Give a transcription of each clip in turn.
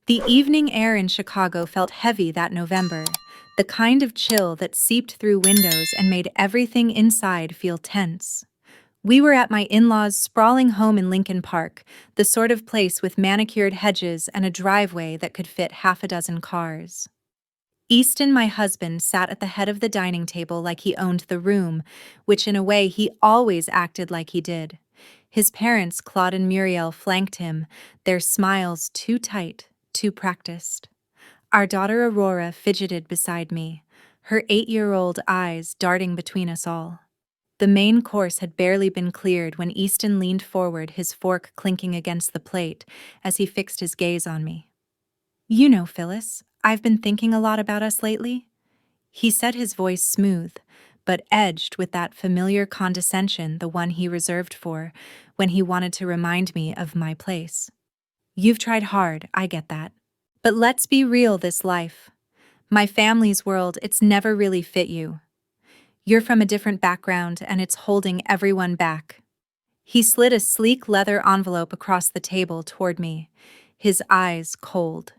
The evening air in Chicago felt heavy that November, the kind of chill that seeped through windows and made everything inside feel tense. We were at my in-laws' sprawling home in Lincoln Park, the sort of place with manicured hedges and a driveway that could fit half a dozen cars. Easton, my husband, sat at the head of the dining table like he owned the room, which in a way he always acted like he did. His parents, Claude and Muriel, flanked him, their smiles too tight, too practiced. Our daughter Aurora fidgeted beside me, her 8-year-old eyes darting between us all. The main course had barely been cleared when Easton leaned forward, his fork clinking against the plate, as he fixed his gaze on me. "You know, Phyllis, I've been thinking a lot about us lately." He said, his voice smooth, but edged with that familiar condescension, the one he reserved for when he wanted to remind me of my place. "You've tried hard, I get that. But let's be real, this life. My family's world, it's never really fit you. You're from a different background, and it's holding everyone back." He slid a sleek leather envelope across the table toward me, his eyes cold.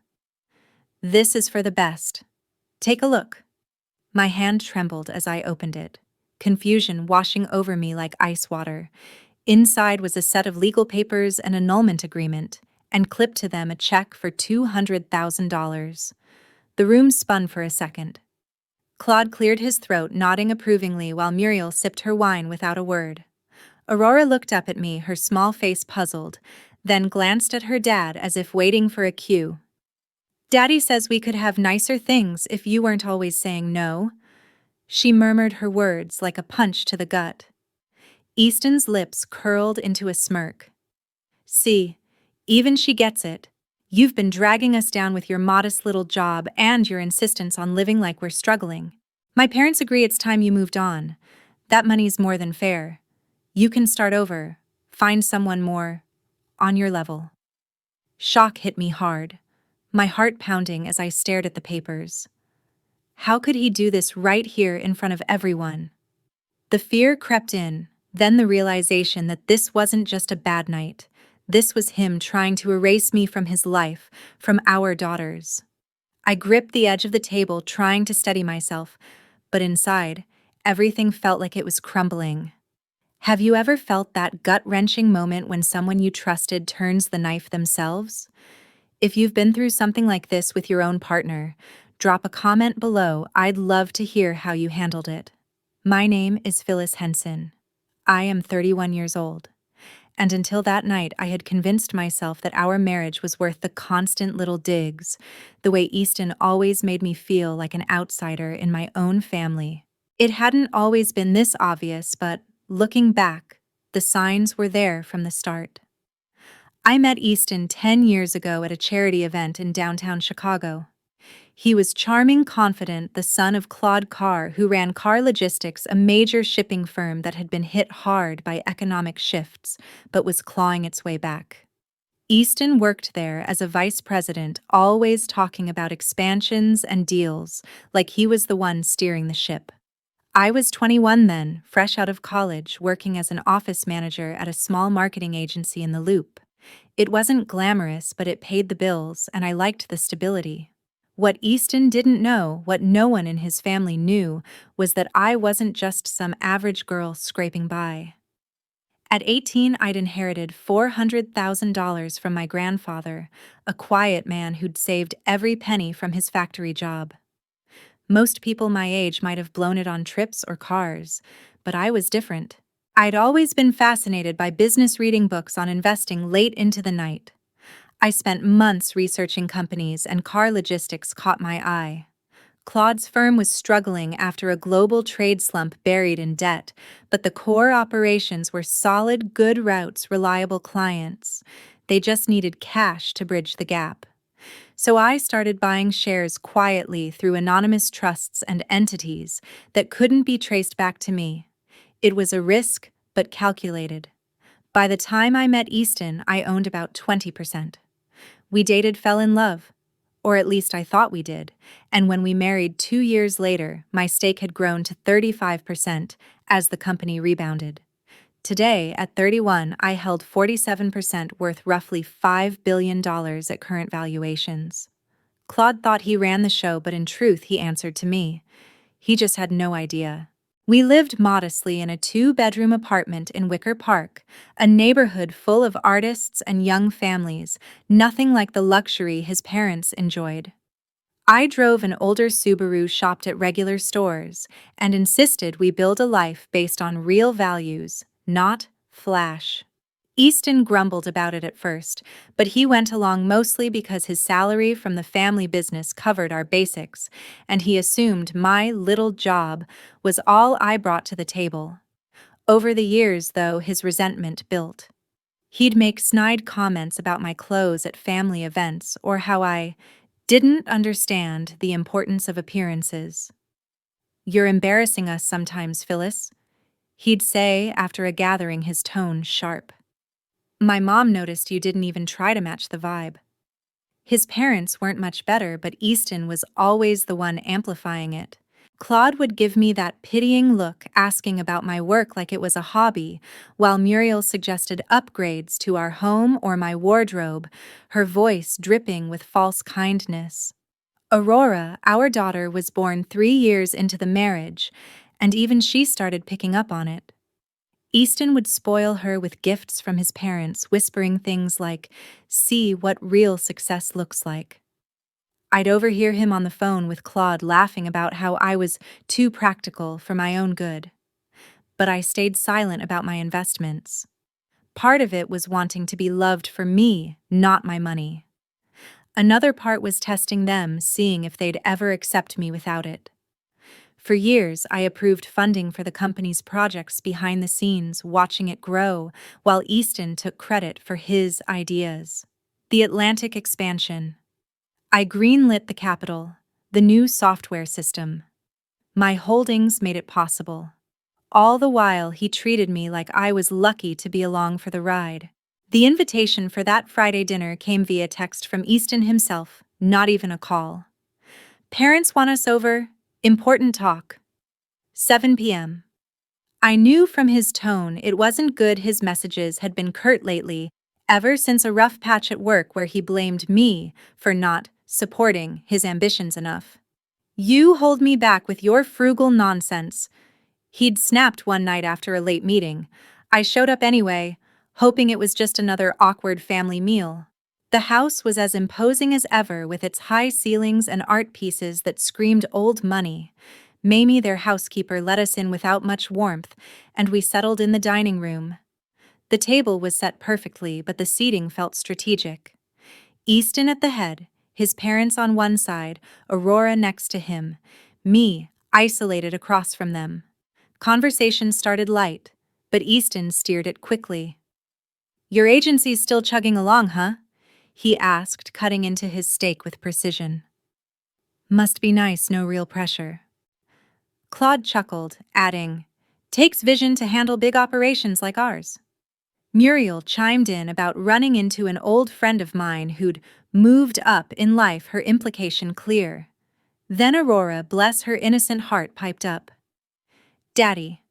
"This is for the best. Take a look." My hand trembled as I opened it, confusion washing over me like ice water. Inside was a set of legal papers, an annulment agreement, and clipped to them a check for $200,000. The room spun for a second. Claude cleared his throat, nodding approvingly while Muriel sipped her wine without a word. Aurora looked up at me, her small face puzzled, then glanced at her dad as if waiting for a cue. "Daddy says we could have nicer things if you weren't always saying no." She murmured her words like a punch to the gut. Easton's lips curled into a smirk. "See, even she gets it. You've been dragging us down with your modest little job and your insistence on living like we're struggling. My parents agree it's time you moved on. That money's more than fair. You can start over, find someone more on your level." Shock hit me hard, my heart pounding as I stared at the papers. How could he do this right here in front of everyone? The fear crept in, then the realization that this wasn't just a bad night. This was him trying to erase me from his life, from our daughters. I gripped the edge of the table, trying to steady myself, but inside, everything felt like it was crumbling. Have you ever felt that gut-wrenching moment when someone you trusted turns the knife themselves? If you've been through something like this with your own partner, drop a comment below. I'd love to hear how you handled it. My name is Phyllis Henson. I am 31 years old. And until that night, I had convinced myself that our marriage was worth the constant little digs, the way Easton always made me feel like an outsider in my own family. It hadn't always been this obvious, but looking back, the signs were there from the start. I met Easton 10 years ago at a charity event in downtown Chicago. He was charming, confident, the son of Claude Carr, who ran Carr Logistics, a major shipping firm that had been hit hard by economic shifts, but was clawing its way back. Easton worked there as a vice president, always talking about expansions and deals, like he was the one steering the ship. I was 21 then, fresh out of college, working as an office manager at a small marketing agency in the Loop. It wasn't glamorous, but it paid the bills, and I liked the stability. What Easton didn't know, what no one in his family knew, was that I wasn't just some average girl scraping by. At 18, I'd inherited $400,000 from my grandfather, a quiet man who'd saved every penny from his factory job. Most people my age might have blown it on trips or cars, but I was different. I'd always been fascinated by business, reading books on investing late into the night. I spent months researching companies, and Carr Logistics caught my eye. Claude's firm was struggling after a global trade slump, buried in debt, but the core operations were solid, good routes, reliable clients. They just needed cash to bridge the gap. So I started buying shares quietly through anonymous trusts and entities that couldn't be traced back to me. It was a risk, but calculated. By the time I met Easton, I owned about 20%. We dated, fell in love, or at least I thought we did, and when we married 2 years later, my stake had grown to 35% as the company rebounded. Today, at 31, I held 47% worth roughly $5 billion at current valuations. Claude thought he ran the show, but in truth, he answered to me. He just had no idea. We lived modestly in a two-bedroom apartment in Wicker Park, a neighborhood full of artists and young families, nothing like the luxury his parents enjoyed. I drove an older Subaru, shopped at regular stores, and insisted we build a life based on real values, not flash. Easton grumbled about it at first, but he went along mostly because his salary from the family business covered our basics, and he assumed my little job was all I brought to the table. Over the years, though, his resentment built. He'd make snide comments about my clothes at family events or how I didn't understand the importance of appearances. "You're embarrassing us sometimes, Phyllis," he'd say after a gathering, his tone sharp. "My mom noticed you didn't even try to match the vibe." His parents weren't much better, but Easton was always the one amplifying it. Claude would give me that pitying look, asking about my work like it was a hobby, while Muriel suggested upgrades to our home or my wardrobe, her voice dripping with false kindness. Aurora, our daughter, was born 3 years into the marriage, and even she started picking up on it. Easton would spoil her with gifts from his parents, whispering things like, "See what real success looks like." I'd overhear him on the phone with Claude laughing about how I was too practical for my own good. But I stayed silent about my investments. Part of it was wanting to be loved for me, not my money. Another part was testing them, seeing if they'd ever accept me without it. For years, I approved funding for the company's projects behind the scenes, watching it grow, while Easton took credit for his ideas. The Atlantic expansion. I greenlit the capital, the new software system. My holdings made it possible. All the while, he treated me like I was lucky to be along for the ride. The invitation for that Friday dinner came via text from Easton himself, not even a call. "Parents want us over. Important talk. 7 p.m. I knew from his tone it wasn't good. His messages had been curt lately, ever since a rough patch at work where he blamed me for not supporting his ambitions enough. "You hold me back with your frugal nonsense," he'd snapped one night after a late meeting. I showed up anyway, hoping it was just another awkward family meal. The house was as imposing as ever, with its high ceilings and art pieces that screamed old money. Mamie, their housekeeper, let us in without much warmth, and we settled in the dining room. The table was set perfectly, but the seating felt strategic. Easton at the head, his parents on one side, Aurora next to him, me isolated across from them. Conversation started light, but Easton steered it quickly. "Your agency's still chugging along, huh?" he asked, cutting into his steak with precision. "Must be nice, no real pressure." Claude chuckled, adding, "Takes vision to handle big operations like ours." Muriel chimed in about running into an old friend of mine who'd moved up in life, her implication clear. Then Aurora, bless her innocent heart, piped up. "Daddy,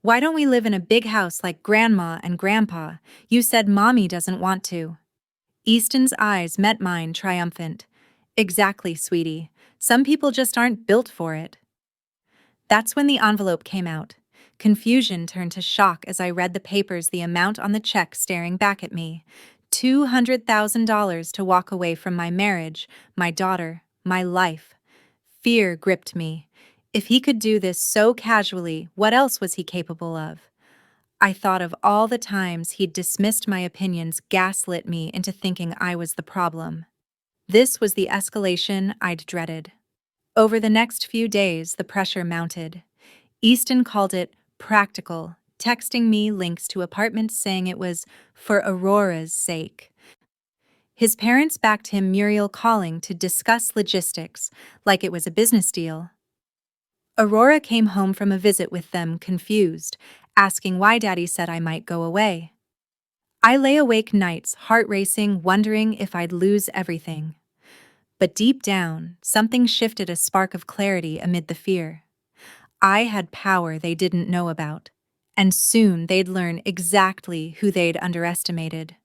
why don't we live in a big house like Grandma and Grandpa? You said Mommy doesn't want to." Easton's eyes met mine, triumphant. "Exactly, sweetie. Some people just aren't built for it." That's when the envelope came out. Confusion turned to shock as I read the papers, the amount on the check staring back at me. $200,000 to walk away from my marriage, my daughter, my life. Fear gripped me. If he could do this so casually, what else was he capable of? I thought of all the times he'd dismissed my opinions, gaslit me into thinking I was the problem. This was the escalation I'd dreaded. Over the next few days, the pressure mounted. Easton called it practical, texting me links to apartments saying it was for Aurora's sake. His parents backed him, Muriel calling to discuss logistics, like it was a business deal. Aurora came home from a visit with them, confused, asking why Daddy said I might go away. I lay awake nights, heart racing, wondering if I'd lose everything. But deep down, something shifted, a spark of clarity amid the fear. I had power they didn't know about. And soon they'd learn exactly who they'd underestimated.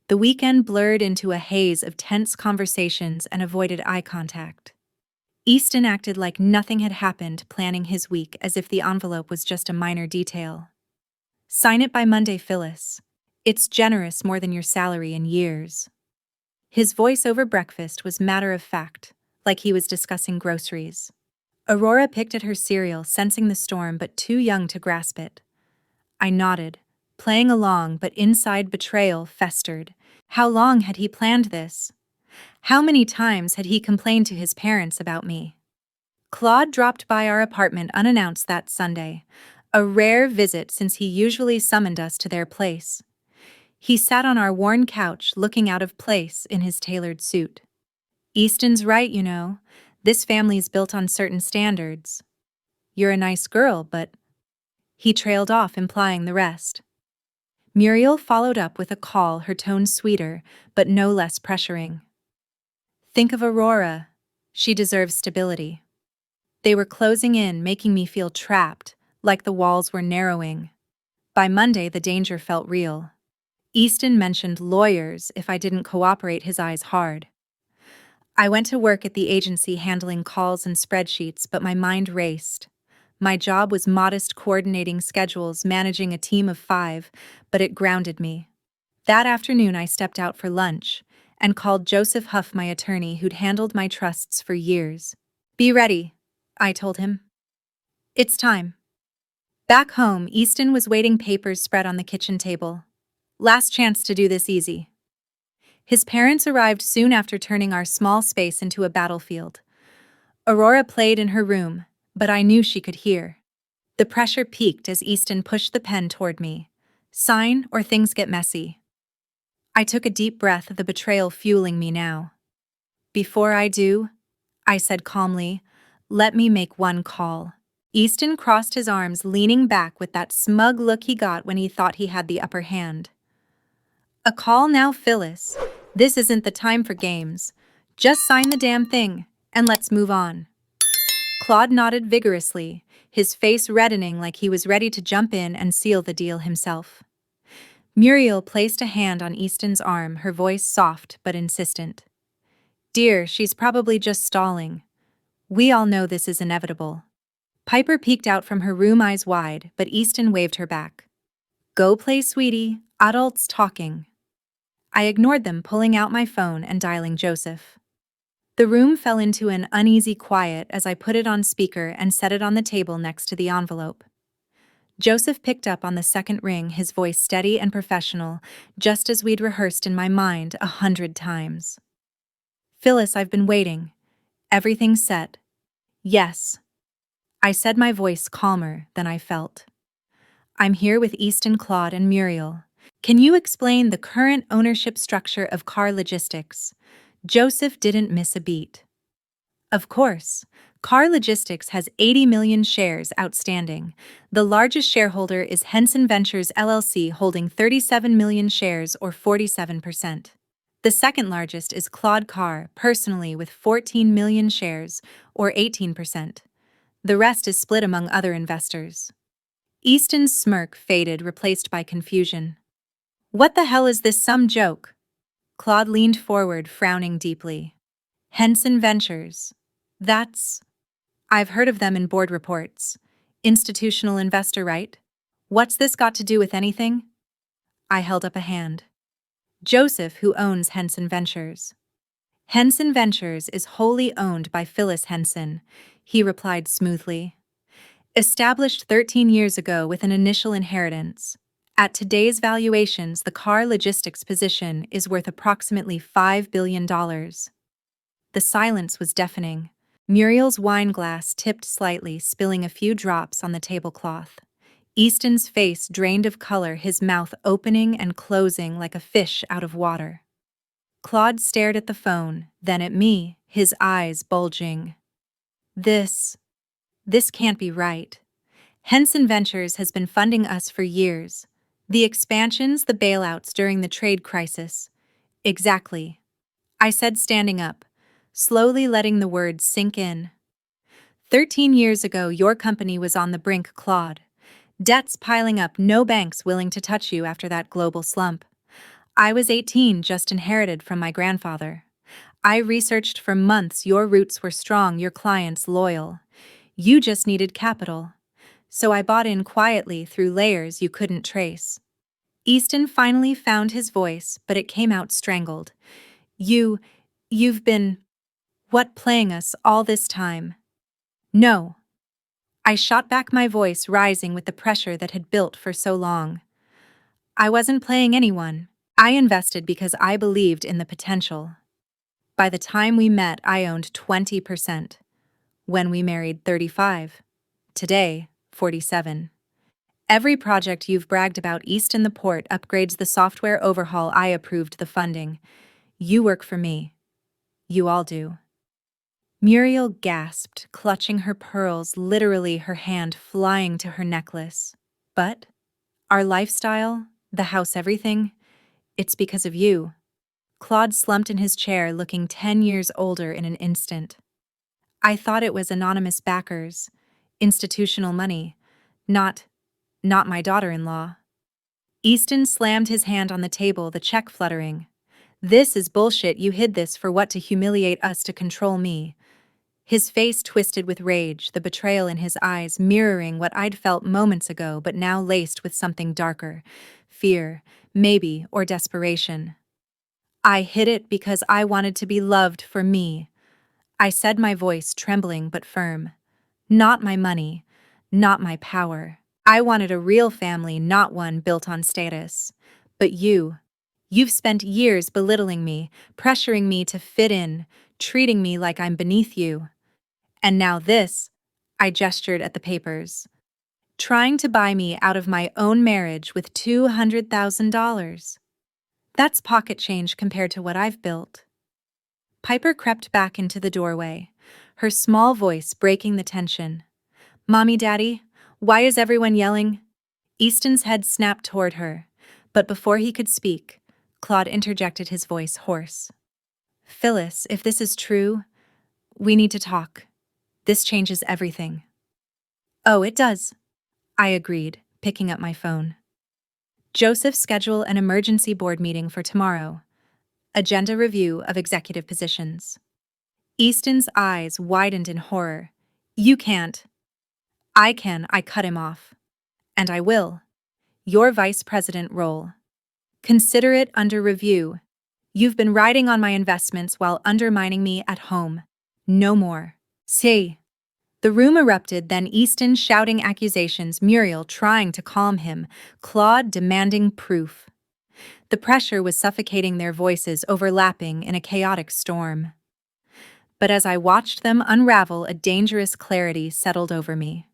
The weekend blurred into a haze of tense conversations and avoided eye contact. Easton acted like nothing had happened, planning his week as if the envelope was just a minor detail. Sign it by Monday, Phyllis. It's generous more than your salary in years. His voice over breakfast was matter of fact, like he was discussing groceries. Aurora picked at her cereal, sensing the storm but too young to grasp it. I nodded, playing along, but inside betrayal festered. How long had he planned this? How many times had he complained to his parents about me? Claude dropped by our apartment unannounced that Sunday, a rare visit since he usually summoned us to their place. He sat on our worn couch looking out of place in his tailored suit. Easton's right, you know. This family's built on certain standards. You're a nice girl, but... He trailed off, implying the rest. Muriel followed up with a call, her tone sweeter, but no less pressuring. Think of Aurora. She deserves stability. They were closing in, making me feel trapped, like the walls were narrowing. By Monday, the danger felt real. Easton mentioned lawyers if I didn't cooperate, his eyes hard. I went to work at the agency handling calls and spreadsheets, but my mind raced. My job was modest, coordinating schedules, managing a team of 5, but it grounded me. That afternoon, I stepped out for lunch and called Joseph Huff, my attorney who'd handled my trusts for years. Be ready, I told him. It's time. Back home, Easton was waiting, papers spread on the kitchen table. Last chance to do this easy. His parents arrived soon after, turning our small space into a battlefield. Aurora played in her room, but I knew she could hear. The pressure peaked as Easton pushed the pen toward me. Sign or things get messy. I took a deep breath, the betrayal fueling me now. Before I do, I said calmly, let me make one call. Easton crossed his arms, leaning back with that smug look he got when he thought he had the upper hand. A call now, Phyllis. This isn't the time for games. Just sign the damn thing, and let's move on. Claude nodded vigorously, his face reddening like he was ready to jump in and seal the deal himself. Muriel placed a hand on Easton's arm, her voice soft but insistent. Dear, she's probably just stalling. We all know this is inevitable. Piper peeked out from her room, eyes wide, but Easton waved her back. Go play, sweetie. Adults talking. I ignored them, pulling out my phone and dialing Joseph. The room fell into an uneasy quiet as I put it on speaker and set it on the table next to the envelope. Joseph picked up on the second ring, his voice steady and professional, just as we'd rehearsed in my mind 100 times. Phyllis, I've been waiting. Everything's set. Yes. I said, my voice calmer than I felt. I'm here with Easton, Claude, and Muriel. Can you explain the current ownership structure of Car Logistics? Joseph didn't miss a beat. Of course. Car Logistics has 80 million shares outstanding. The largest shareholder is Henson Ventures LLC, holding 37 million shares, or 47%. The second largest is Claude Carr, personally, with 14 million shares, or 18%. The rest is split among other investors. Easton's smirk faded, replaced by confusion. What the hell is this, some joke? Claude leaned forward, frowning deeply. Henson Ventures. I've heard of them in board reports. Institutional investor, right? What's this got to do with anything? I held up a hand. Joseph, who owns Henson Ventures. Henson Ventures is wholly owned by Phyllis Henson, he replied smoothly. Established 13 years ago with an initial inheritance. At today's valuations, the Car Logistics position is worth approximately $5 billion. The silence was deafening. Muriel's wine glass tipped slightly, spilling a few drops on the tablecloth. Easton's face drained of color, his mouth opening and closing like a fish out of water. Claude stared at the phone, then at me, his eyes bulging. This can't be right. Henson Ventures has been funding us for years. The expansions, the bailouts during the trade crisis. Exactly. I said, standing up, slowly letting the words sink in. 13 years ago, your company was on the brink, Claude. Debts piling up, no banks willing to touch you after that global slump. I was 18, just inherited from my grandfather. I researched for months, your roots were strong, your clients loyal. You just needed capital. So I bought in quietly through layers you couldn't trace. Easton finally found his voice, but it came out strangled. You've been, what, playing us all this time? No. I shot back, my voice rising with the pressure that had built for so long. I wasn't playing anyone. I invested because I believed in the potential. By the time we met, I owned 20%. When we married, 35. Today, 47. Every project you've bragged about east in the port upgrades the software overhaul. I approved the funding. You work for me. You all do. Muriel gasped, clutching her pearls, literally her hand flying to her necklace. But our lifestyle, the house, everything, it's because of you. Claude slumped in his chair, looking 10 years older in an instant. I thought it was anonymous backers, institutional money, not my daughter-in-law. Easton slammed his hand on the table, the check fluttering. This is bullshit. You hid this for what? To humiliate us, to control me. His face twisted with rage, the betrayal in his eyes mirroring what I'd felt moments ago, but now laced with something darker. Fear, maybe, or desperation. I hid it because I wanted to be loved for me. I said, my voice trembling but firm. Not my money, not my power. I wanted a real family, not one built on status. But you've spent years belittling me, pressuring me to fit in, treating me like I'm beneath you. And now this, I gestured at the papers. Trying to buy me out of my own marriage with $200,000. That's pocket change compared to what I've built. Piper crept back into the doorway, her small voice breaking the tension. Mommy, Daddy, why is everyone yelling? Easton's head snapped toward her, but before he could speak, Claude interjected, his voice hoarse. Phyllis, if this is true, we need to talk. This changes everything. Oh, it does, I agreed, picking up my phone. Joseph, schedule an emergency board meeting for tomorrow. Agenda review of executive positions. Easton's eyes widened in horror. You can't. I can, I cut him off. And I will. Your vice president role. Consider it under review. You've been riding on my investments while undermining me at home. No more. Say. The room erupted, then Easton shouting accusations, Muriel trying to calm him, Claude demanding proof. The pressure was suffocating, their voices overlapping in a chaotic storm. But as I watched them unravel, a dangerous clarity settled over me.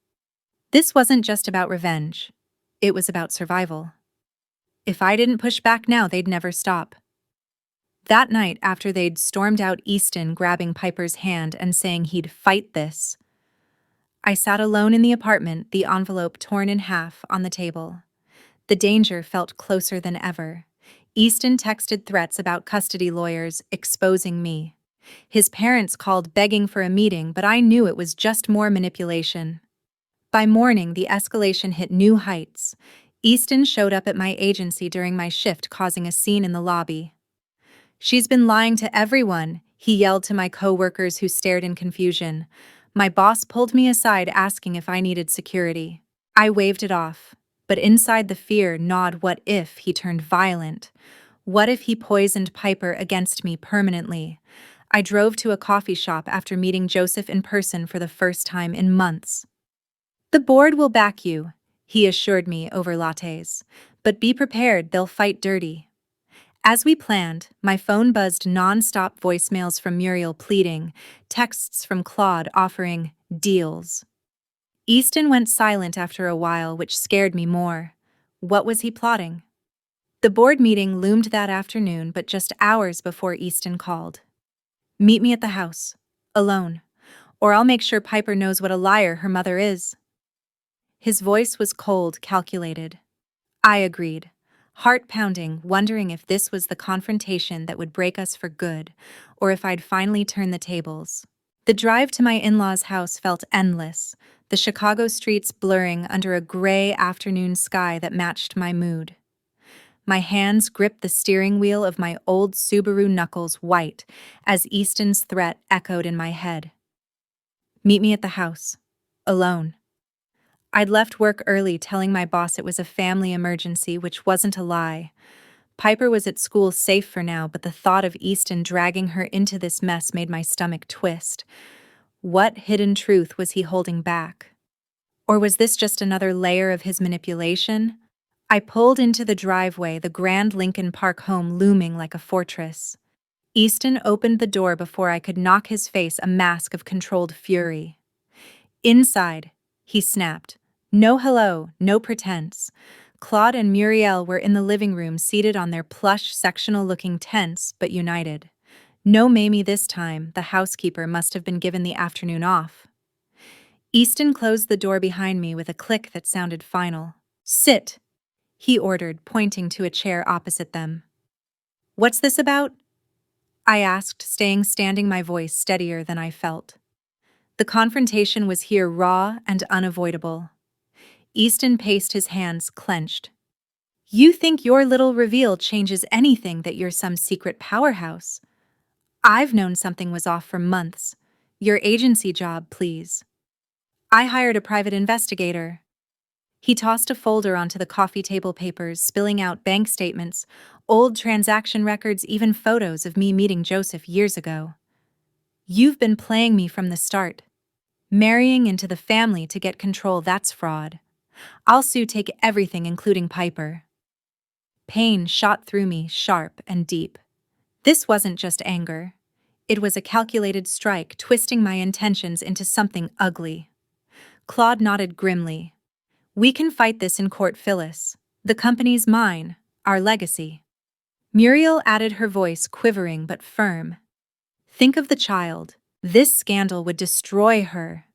This wasn't just about revenge. It was about survival. If I didn't push back now, they'd never stop. That night, after they'd stormed out, Easton grabbing Piper's hand and saying he'd fight this, I sat alone in the apartment, the envelope torn in half on the table. The danger felt closer than ever. Easton texted threats about custody lawyers, exposing me. His parents called begging for a meeting, but I knew it was just more manipulation. By morning, the escalation hit new heights. Easton showed up at my agency during my shift, causing a scene in the lobby. She's been lying to everyone, he yelled to my co-workers who stared in confusion. My boss pulled me aside, asking if I needed security. I waved it off, but inside the fear gnawed. What if he turned violent? What if he poisoned Piper against me permanently? I drove to a coffee shop after meeting Joseph in person for the first time in months. The board will back you, he assured me over lattes. But be prepared, they'll fight dirty. As we planned, my phone buzzed, non-stop voicemails from Muriel pleading, texts from Claude offering deals. Easton went silent after a while, which scared me more. What was he plotting? The board meeting loomed that afternoon, but just hours before Easton called. Meet me at the house, alone, or I'll make sure Piper knows what a liar her mother is. His voice was cold, calculated. I agreed, heart pounding, wondering if this was the confrontation that would break us for good, or if I'd finally turn the tables. The drive to my in-laws' house felt endless, the Chicago streets blurring under a gray afternoon sky that matched my mood. My hands gripped the steering wheel of my old Subaru, knuckles white, as Easton's threat echoed in my head. Meet me at the house. Alone. I'd left work early, telling my boss it was a family emergency, which wasn't a lie. Piper was at school, safe for now, but the thought of Easton dragging her into this mess made my stomach twist. What hidden truth was he holding back? Or was this just another layer of his manipulation? I pulled into the driveway, the grand Lincoln Park home looming like a fortress. Easton opened the door before I could knock his face a mask of controlled fury. Inside, he snapped. No hello, no pretense. Claude and Muriel were in the living room, seated on their plush, sectional-looking tents, but united. No Mamie this time. The housekeeper must have been given the afternoon off. Easton closed the door behind me with a click that sounded final. Sit, he ordered, pointing to a chair opposite them. What's this about? I asked, staying standing, my voice steadier than I felt. The confrontation was here, raw and unavoidable. Easton paced, his hands clenched. You think your little reveal changes anything, that you're some secret powerhouse? I've known something was off for months. Your agency job, please. I hired a private investigator. He tossed a folder onto the coffee table, papers spilling out, bank statements, old transaction records, even photos of me meeting Joseph years ago. You've been playing me from the start. Marrying into the family to get control, that's fraud. I'll sue, take everything, including Piper. Pain shot through me, sharp and deep. This wasn't just anger. It was a calculated strike, twisting my intentions into something ugly. Claude nodded grimly. We can fight this in court, Phyllis. The company's mine, our legacy. Muriel added, her voice quivering but firm. Think of the child. This scandal would destroy her.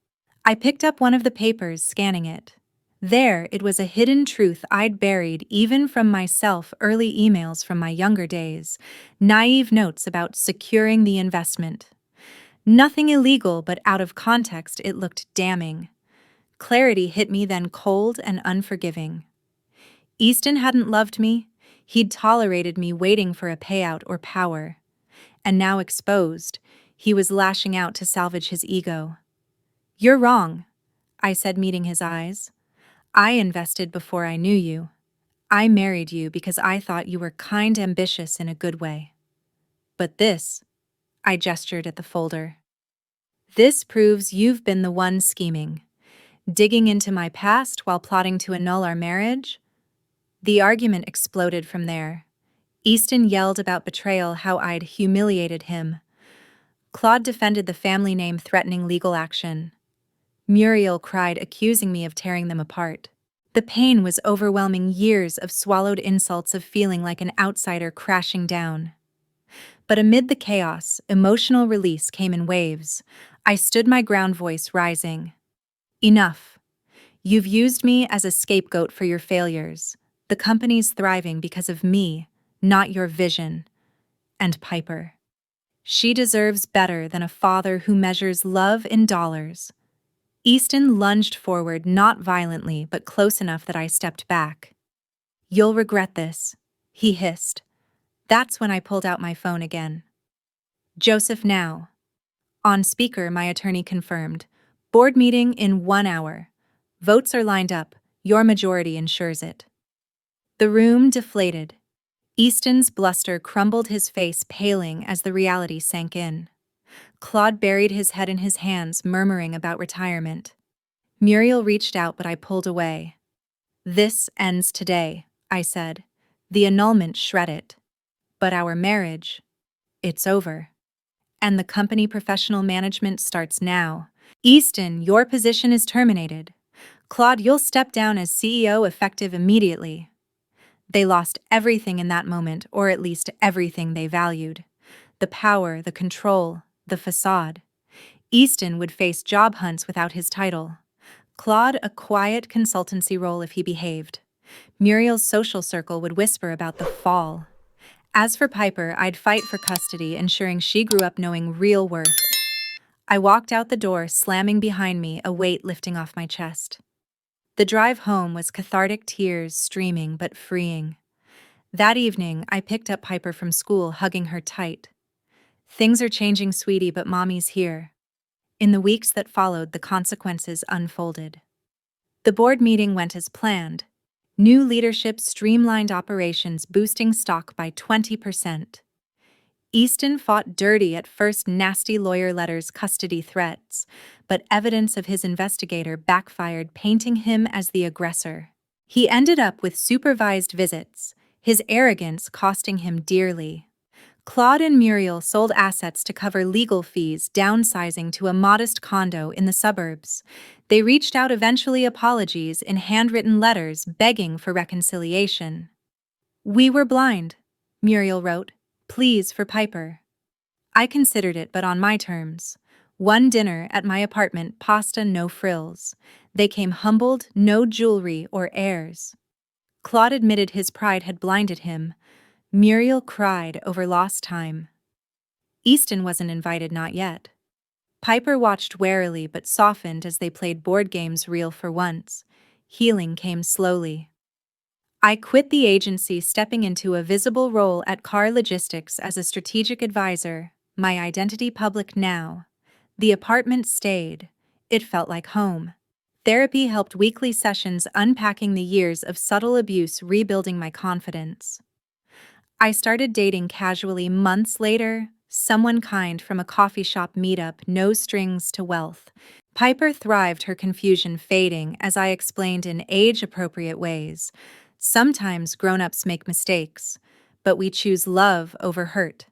I picked up one of the papers, scanning it. There, it was a hidden truth I'd buried even from myself, early emails from my younger days, naive notes about securing the investment. Nothing illegal, but out of context it looked damning. Clarity hit me then, cold and unforgiving. Easton hadn't loved me. He'd tolerated me, waiting for a payout or power. And now, exposed, he was lashing out to salvage his ego. You're wrong, I said, meeting his eyes. I invested before I knew you. I married you because I thought you were kind, ambitious in a good way. But this, I gestured at the folder. This proves you've been the one scheming, digging into my past while plotting to annul our marriage. The argument exploded from there. Easton yelled about betrayal, how I'd humiliated him. Claude defended the family name, threatening legal action. Muriel cried, accusing me of tearing them apart. The pain was overwhelming, years of swallowed insults, of feeling like an outsider crashing down. But amid the chaos, emotional release came in waves. I stood my ground, voice rising. Enough. You've used me as a scapegoat for your failures. The company's thriving because of me, not your vision. And Piper. She deserves better than a father who measures love in dollars. Easton lunged forward, not violently, but close enough that I stepped back. You'll regret this, he hissed. That's when I pulled out my phone again. Joseph now. On speaker, my attorney confirmed. Board meeting in 1 hour. Votes are lined up. Your majority ensures it. The room deflated. Easton's bluster crumbled, his face paling as the reality sank in. Claude buried his head in his hands, murmuring about retirement. Muriel reached out, but I pulled away. This ends today, I said. The annulment, shred it. But our marriage, it's over. And the company professional management starts now. Easton, your position is terminated. Claude, you'll step down as CEO effective immediately. They lost everything in that moment, or at least everything they valued. The power, the control, the facade. Easton would face job hunts without his title. Claude, a quiet consultancy role if he behaved. Muriel's social circle would whisper about the fall. As for Piper, I'd fight for custody, ensuring she grew up knowing real worth. I walked out the door, slamming behind me, a weight lifting off my chest. The drive home was cathartic, tears streaming but freeing. That evening, I picked up Piper from school, hugging her tight. Things are changing, sweetie, but mommy's here. In the weeks that followed, the consequences unfolded. The board meeting went as planned. New leadership streamlined operations, boosting stock by 20%. Easton fought dirty at first, nasty lawyer letters, custody threats, but evidence of his investigator backfired, painting him as the aggressor. He ended up with supervised visits, his arrogance costing him dearly. Claude and Muriel sold assets to cover legal fees, downsizing to a modest condo in the suburbs. They reached out, eventually apologies in handwritten letters begging for reconciliation. "We were blind," Muriel wrote. "Please for Piper." I considered it, but on my terms. One dinner at my apartment, pasta, no frills. They came humbled, no jewelry or airs. Claude admitted his pride had blinded him. Muriel cried over lost time. Easton wasn't invited, not yet. Piper watched warily but softened as they played board games, real for once. Healing came slowly. I quit the agency, stepping into a visible role at Car Logistics as a strategic advisor, my identity public now. The apartment stayed. It felt like home. Therapy helped, weekly sessions unpacking the years of subtle abuse, rebuilding my confidence. I started dating casually months later, someone kind from a coffee shop meetup, no strings to wealth. Piper thrived, her confusion fading as I explained in age-appropriate ways. Sometimes grown-ups make mistakes, but we choose love over hurt.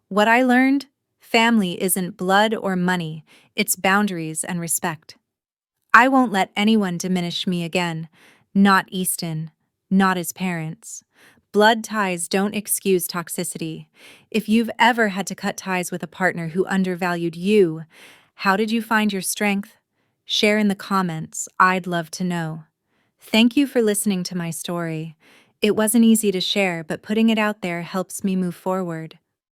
What I learned? Family isn't blood or money, it's boundaries and respect. I won't let anyone diminish me again, not Easton, not his parents. Blood ties don't excuse toxicity. If you've ever had to cut ties with a partner who undervalued you, how did you find your strength? Share in the comments, I'd love to know. Thank you for listening to my story. It wasn't easy to share, but putting it out there helps me move forward.